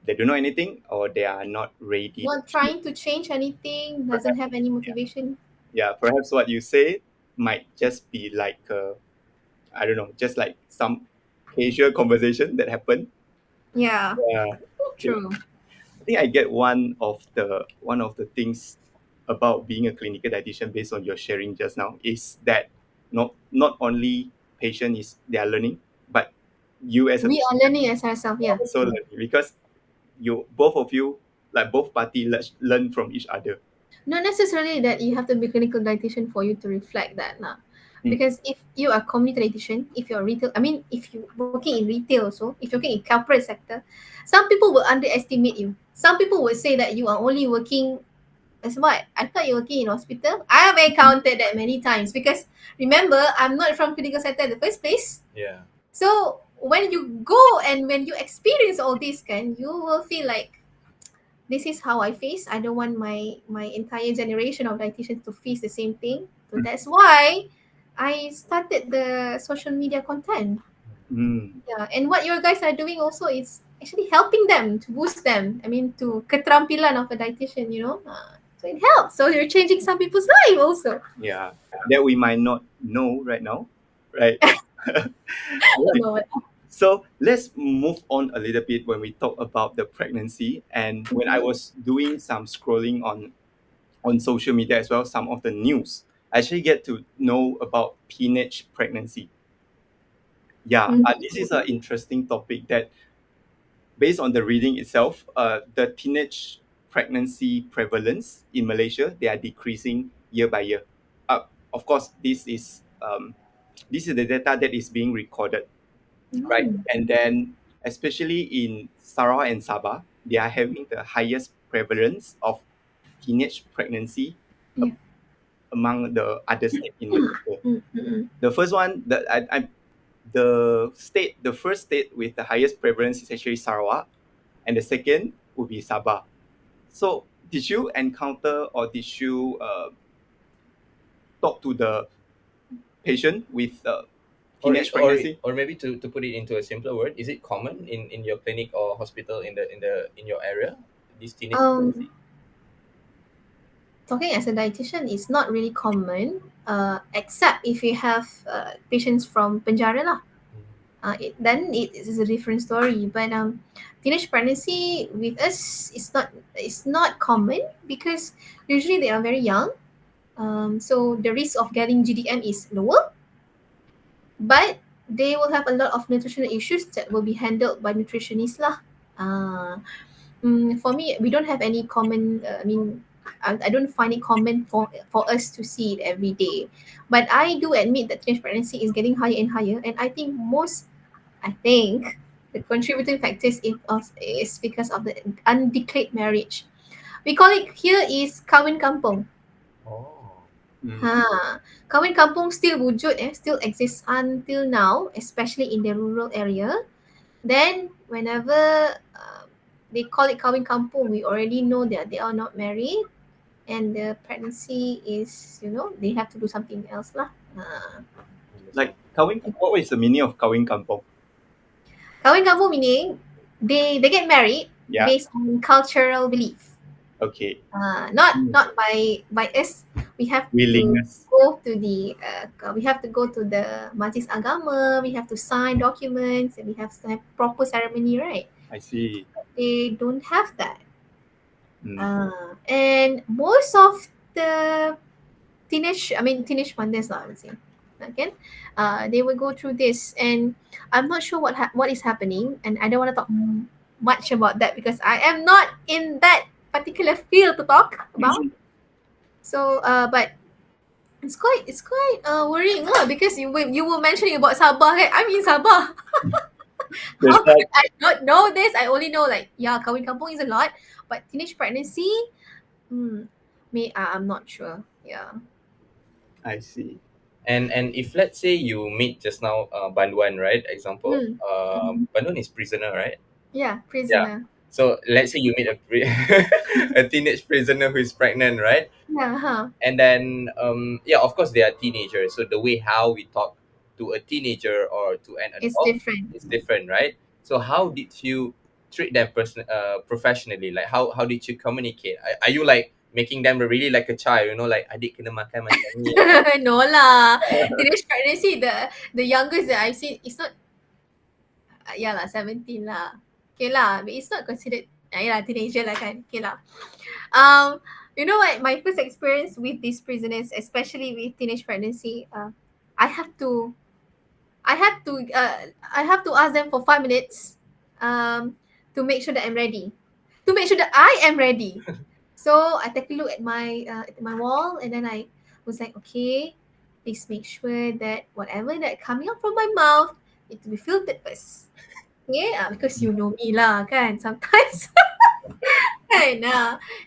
they don't know anything or they are not ready. Not trying to change anything, doesn't have any motivation. Yeah, perhaps what you say might just be like, I don't know, just like some casual conversation that happened. Yeah, Yeah. Okay. true. I think I get one of the things about being a clinical dietitian based on your sharing just now is that not only patient is they are learning, but you as a We are learning as ourselves. are Yeah, also true. learning because you both of you, like both party, learn from each other. Not necessarily that you have to be clinical dietitian for you to reflect that lah. Mm. Because if you are community dietitian, if you're retail, I mean, if you're working in retail also, if you're working in corporate sector, some people will underestimate you. Some people will say that you are only working as what? I thought you're working in hospital. I have encountered that many times because remember, I'm not from clinical sector in the first place. Yeah. So when you go and when you experience all this, you will feel like this is how I face. I don't want my entire generation of dietitians to face the same thing. So that's why I started the social media content. Mm. Yeah, and what your guys are doing also is actually helping them to boost them. I mean, to keterampilan of a dietitian, you know. So it helps. So you're changing some people's life also. Yeah, that we might not know right now, right? I don't Right. know. So let's move on a little bit when we talk about the pregnancy. And when I Mm-hmm. was doing some scrolling on social media as well, some of the news, I actually get to know about teenage pregnancy. Yeah, this is an Mm-hmm. interesting topic that, based on the reading itself, the teenage pregnancy prevalence in Malaysia, they are decreasing year by year. Of course, this is the data that is being recorded, right? Mm. And then, especially in Sarawak and Sabah, they are having the highest prevalence of teenage pregnancy Yeah. among the other states in Malaysia. Mm-hmm. The first one, the first state with the highest prevalence is actually Sarawak, and the second would be Sabah. So, did you encounter or did you talk to the patient with teenage pregnancy? Or maybe to put it into a simpler word, is it common in your clinic or hospital in your area, this teenage Um, pregnancy? Talking as a dietitian is not really common, except if you have patients from penjara lah. Then it is a different story. But teenage pregnancy with us is not common because usually they are very young. So the risk of getting GDM is lower, but they will have a lot of nutritional issues that will be handled by nutritionists lah. Uh, for me, we don't have any common. I don't find it common for us to see it every day. But I do admit that teenage pregnancy is getting higher and higher, and I think the contributing factors is because of the undeclared marriage. We call it here is kawin kampung. Oh. Mm. Ha, kawin kampung still wujud still exists until now, especially in the rural area. Then whenever they call it kawin kampung, we already know that they are not married and the pregnancy is, they have to do something else lah. Like kawin, what is the meaning of kawin kampong? Kawin kampung meaning they get married Yeah. based on cultural belief. Okay. Not by us. We have to Willingness. go to the majlis agama. We have to sign documents and we have to have proper ceremony, right? I see. They don't have that. Mm. And most of the teenage mothers lah, I would say. Okay, they will go through this, and I'm not sure what is happening, and I don't want to talk much about that because I am not in that particular field to talk about. So, but it's quite worrying lah because you were mentioning about Sabah, right? I'm in Sabah. There's How could like, I not know this? I only know like yeah, kawin kampung is a lot, but teenage pregnancy, I'm not sure. Yeah. I see. And if let's say you meet just now Banduan, right? Example, Mm. Mhm. Banduan is prisoner, right? Yeah, Yeah. prisoner. So let's say you meet a teenage prisoner who is pregnant, right? Yeah, huh. And then yeah, of course they are teenagers, so the way how we talk to a teenager or to an It's adult different. is different, right? So how did you treat them professionally? Like how did you communicate? Are you like making them really like a child, like adik kena makan macam ni? No lah. Teenage pregnancy, the youngest that I've seen is not yeah lah, 17 lah. Okay lah, but it's not considered yeah lah, teenager lah kan. Okay lah. Um, you know what? My first experience with these prisoners, especially with teenage pregnancy, I have to, I have to, I have to ask them for 5 minutes, to make sure that I'm ready, to make sure that I am ready. So I take a look at my wall, and then I was like, okay, please make sure that whatever that coming out from my mouth it to be filtered first. Yeah, because you know me lah, kan. Sometimes Kan?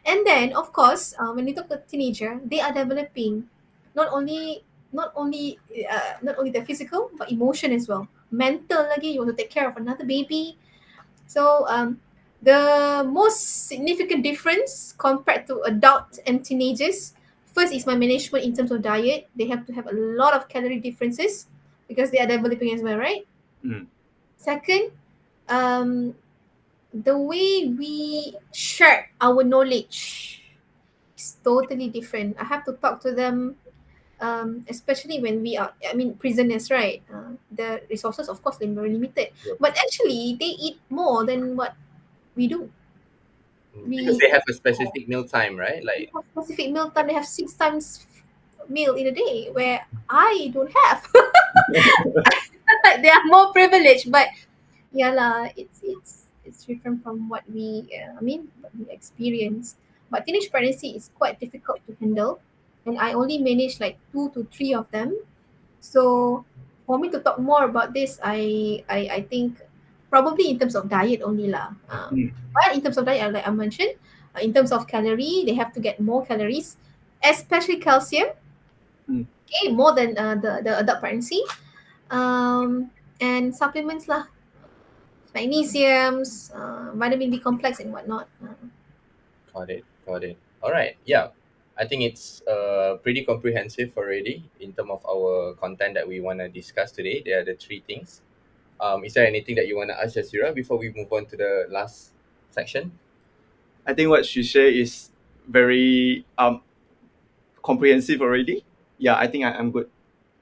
And then of course, when you talk to teenager, they are developing not only not only the physical but emotion as well. Mental lagi, you want to take care of another baby. So the most significant difference compared to adults and teenagers, First is my management in terms of diet. They have to have a lot of calorie differences because they are developing as well, right? Mm. Second, um, the way we share our knowledge is totally different. I have to talk to them, especially when we are, I mean, prisoners, right? The resources, of course, they're very limited. Yep. But actually, they eat more than what we do. Because We they have a specific meal time, right? Like, have specific meal time. They have 6 times meal in a day, where I don't have. They are more privileged, but yeah lah, it's different from what we what we experience. But teenage pregnancy is quite difficult to handle, and I only manage like 2 to 3 of them. So for me to talk more about this, I think probably in terms of diet only lah. Mm. But in terms of diet, like I mentioned, in terms of calorie, they have to get more calories, especially calcium. Mm. Okay, more than the adult pregnancy. And supplements lah, magnesiums, vitamin B complex and whatnot. got it, got it. All right, yeah. I think it's pretty comprehensive already in terms of our content that we want to discuss today. There are the three things. Is there anything that you want to ask Jazeera before we move on to the last section? I think what she shared is very comprehensive already. Yeah, I think I'm good.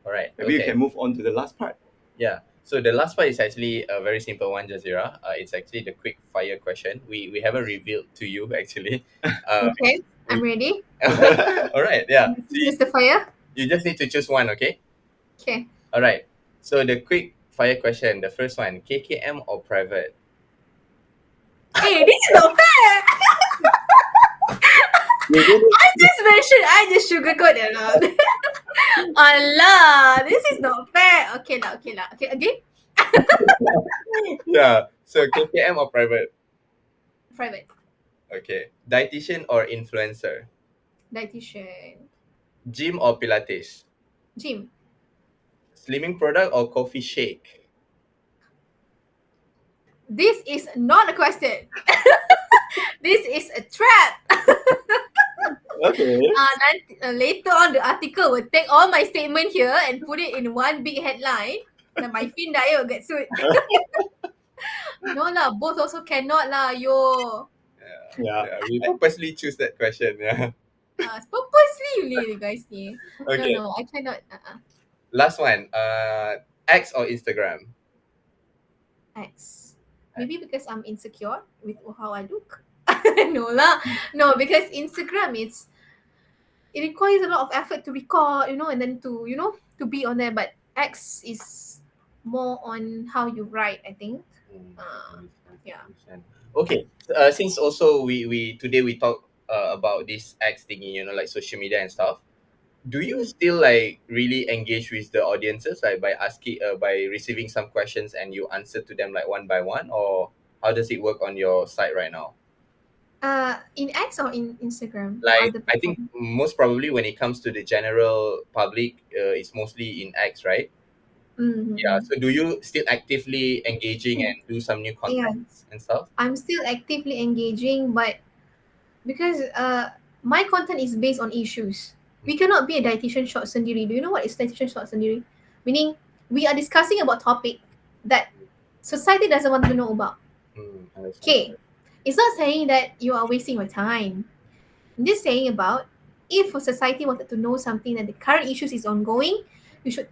All right, Maybe you okay. can move on to the last part. Yeah. So the last part is actually a very simple one, Jazeera. It's actually the quick fire question. We haven't revealed to you actually. Okay, I'm ready. All right. Yeah. Mr. Fire. You just need to choose one. Okay. Okay. All right. So the quick fire question. The first one: KKM or private? Hey, this is not fair. I just sugarcoat it. Allah, this is not fair. Okay lah, okay lah. Okay, again. Yeah. So KKM or private? Private. Okay. Dietitian or influencer? Dietitian. Gym or Pilates? Gym. Slimming product or coffee shake? This is not a question. This is a trap. Okay. Later on, the article will take all my statement here and put it in one big headline. Then my fin daya will get sued. No lah, both also cannot lah, yo. Yeah. We purposely choose that question. Yeah. Purposely you guys ni. Okay. No, I cannot. Last one. X or Instagram? X. Maybe because I'm insecure with how I look. No lah. No, because Instagram it requires a lot of effort to record, and then to be on there. But X is more on how you write, I think. Yeah. Okay. Since also we today we talk about this X thingy, like social media and stuff. Do you still like really engage with the audiences, like by asking, by receiving some questions and you answer to them like one by one, or how does it work on your site right now? In X or in Instagram? Like, Other I think platform? most probably when it comes to the general public, it's mostly in X, right? Mhm. Yeah. So do you still actively engaging and do some new Yeah. contents and stuff? I'm still actively engaging, but because my content is based on issues. We cannot be a dietitian short sendiri. Do you know what is dietitian short sendiri? Meaning we are discussing about topic that society doesn't want to know about. Understand. Okay. It's not saying that you are wasting your time. I'm just saying about if a society wanted to know something that the current issues is ongoing, you should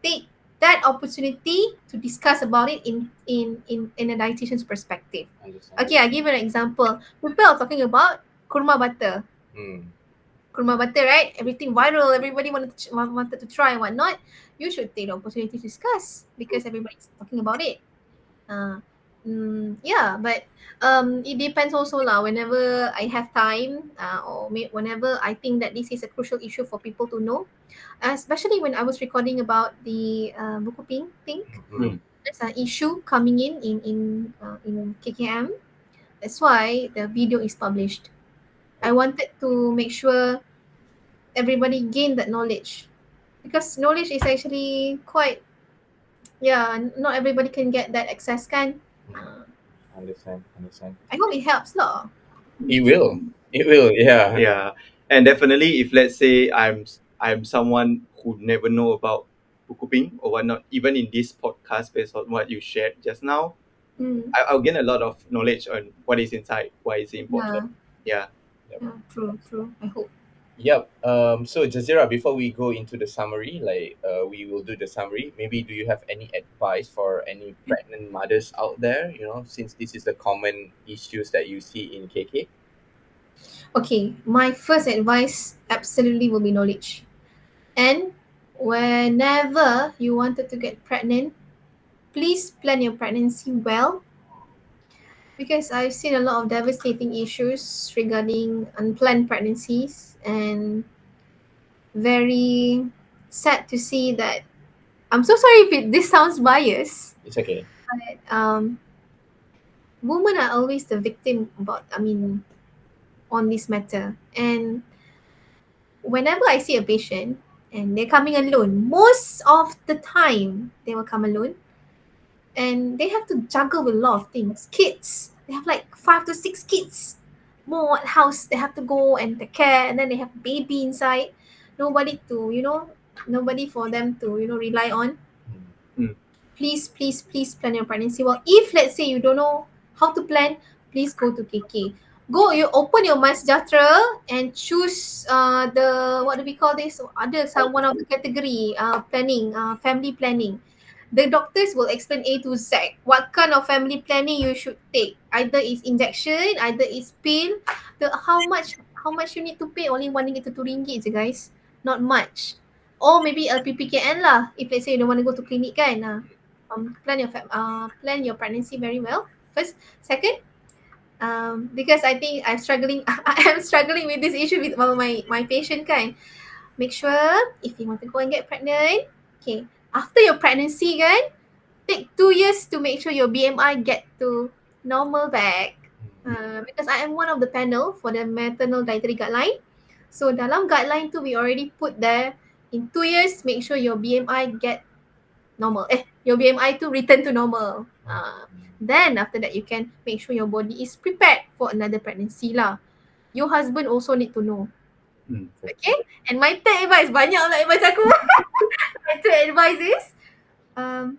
take that opportunity to discuss about it in a dietitian's perspective. Understand. Okay, I'll give you an example. People are talking about kurma butter. Kurma butter, right? Everything viral. Everybody wanted to try and whatnot. You should take the opportunity to discuss because everybody's talking about it. Yeah, but it depends also lah. Whenever I have time, or whenever I think that this is a crucial issue for people to know, especially when I was recording about the Buku Pink. There's an issue coming in KKM. That's why the video is published. I wanted to make sure everybody gain that knowledge because knowledge is actually quite, not everybody can get that access kan. Understand. I hope it helps lah. It will. Yeah. Yeah. And definitely, if let's say I'm someone who never know about Buku Pink or whatnot, even in this podcast, based on what you shared just now, Mm, I'll gain a lot of knowledge on what is inside, why is it important. yeah, Yeah. Yep. yeah, true, true. I hope. Yep. So Jazeera, before we go into the summary, we will do the summary. Maybe do you have any advice for any pregnant mothers out there? You know, since this is the common issues that you see in KK. Okay, my first advice absolutely will be knowledge. And whenever you wanted to get pregnant, please plan your pregnancy well because I've seen a lot of devastating issues regarding unplanned pregnancies and very sad to see that I'm so sorry if this sounds biased, It's okay. but women are always the victim about on this matter. And whenever I see a patient and they're coming alone, most of the time they will come alone and they have to juggle with a lot of things. Kids, they have like 5 to 6 kids. More house they have to go and take care, and then they have baby inside. Nobody to, nobody for them to, rely on. Mm. Mm, Please plan your pregnancy well. If let's say you don't know how to plan, please go to KK. Go, you open your My Sejahtera and choose the, what do we call this? Other some one of the category planning, family planning. The doctors will explain A to Z what kind of family planning you should take. Either it's injection, either it's pill. The how much you need to pay, only RM1 to RM2 je guys. Not much. Or maybe a PPKN lah. If let's say you don't want to go to clinic kan. Plan your pregnancy very well. First, second, because I think I'm struggling. I am struggling with this issue with my patient kan. Make sure if you want to go and get pregnant, okay, after your pregnancy kan, take 2 years to make sure your BMI get to normal back. Because I am one of the panel for the maternal dietary guideline. So dalam guideline tu we already put there in 2 years make sure your BMI get normal. Your BMI to return to normal. Then after that you can make sure your body is prepared for another pregnancy lah. Your husband also need to know. mm, Okay? And my third advice, banyak lah advice aku. My third advice is um,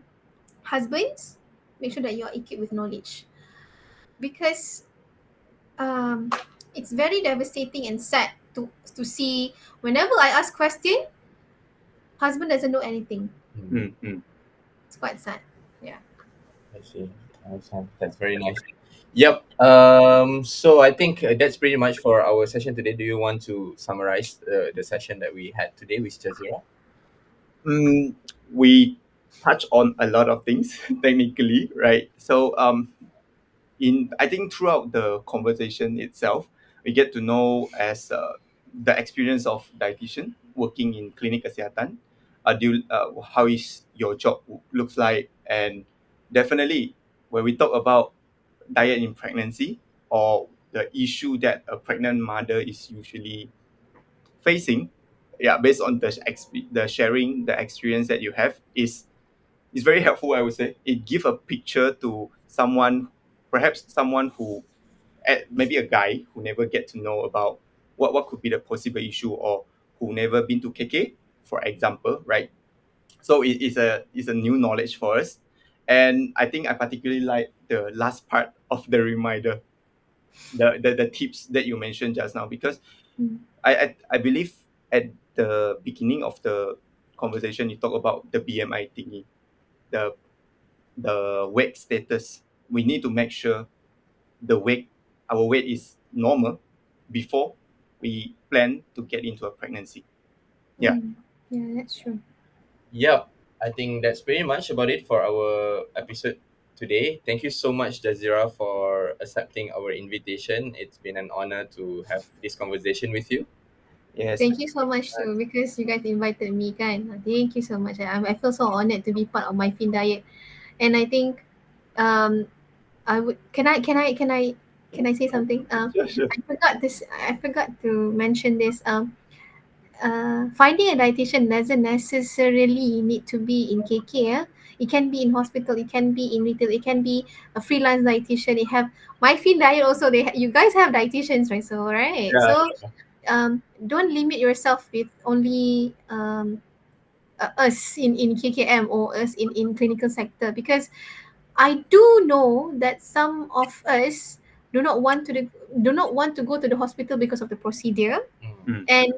husbands, make sure that you are equipped with knowledge. Because um, it's very devastating and sad to see whenever I ask question, husband doesn't know anything. mm, mm. It's quite sad. Yeah. I see. That's very nice. Yep. So I think that's pretty much for our session today. Do you want to summarize the session that we had today with Jazeera? Mm, we touch on a lot of things technically, right? So in I think throughout the conversation itself, we get to know as the experience of dietitian working in clinic kesihatan. How is your job looks like, and definitely when we talk about diet in pregnancy or the issue that a pregnant mother is usually facing, yeah, based on the sharing the experience that you have is very helpful. I would say it give a picture to someone, perhaps someone who maybe a guy who never get to know about what could be the possible issue, or who never been to KK, for example, right? So it's a new knowledge for us. And I think I particularly like the last part of the reminder, the tips that you mentioned just now, because Mm. I believe at the beginning of the conversation you talk about the BMI thingy, the weight status. We need to make sure the weight our weight is normal before we plan to get into a pregnancy. Yeah. Mm. Yeah, that's true. Yep. I think that's pretty much about it for our episode today. Thank you so much, Jazeera, for accepting our invitation. It's been an honor to have this conversation with you. Yes. Thank you so much too because you guys invited me kan. Thank you so much. I feel so honored to be part of my Fin Diet. And I think um I would can I say something? Sure, sure. I forgot to mention this. Finding a dietitian doesn't necessarily need to be in KK. Yeah? It can be in hospital. It can be in retail. It can be a freelance dietitian. They have my Fin Diet also. You guys have dietitians, right? So right. Yeah. So don't limit yourself with only us in KKM or us in clinical sector, because I do know that some of us do not want to do not want to go to the hospital because of the procedure, Mm. Mm. and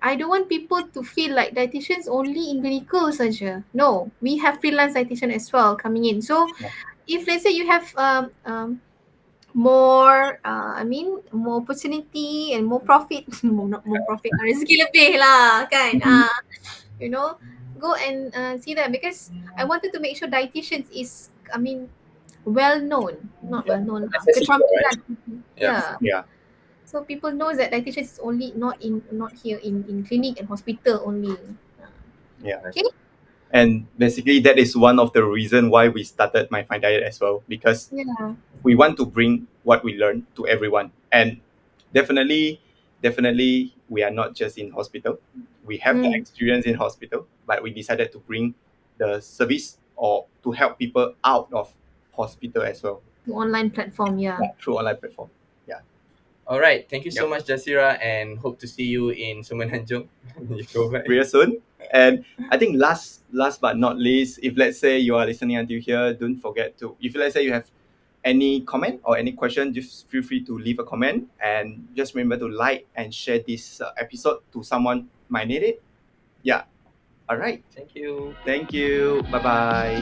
I don't want people to feel like dietitians only in clinical saja. No, we have freelance dietitian as well coming in. So Yeah. if let's say you have more I mean more opportunity and more profit, not more profit, rezeki lebih lah kan, Mhm. you know, go and see them, because I wanted to make sure dietitians is, I mean, well known, not Yeah. well known lah, Accessible, right? keterampilan. Yeah. Yeah, Yeah. so people knows that dietitians is only not here in clinic and hospital only. Yeah. Right. Okay. And basically, that is one of the reason why we started My Fine Diet as well, because Yeah. we want to bring what we learn to everyone. And definitely, definitely, we are not just in hospital. We have the Mm. experience in hospital, but we decided to bring the service or to help people out of hospital as well. To online platform, yeah. Yeah, through online platform. Yeah. All right. Thank you so Yep. much, Jazeera, and hope to see you in Semenanjung. You go back. Real soon. And I think last but not least, if let's say you are listening until here, don't forget to, if let's say you have any comment or any question, just feel free to leave a comment, and just remember to like and share this episode to someone might need it. Yeah. All right. Thank you. Thank you. Bye bye.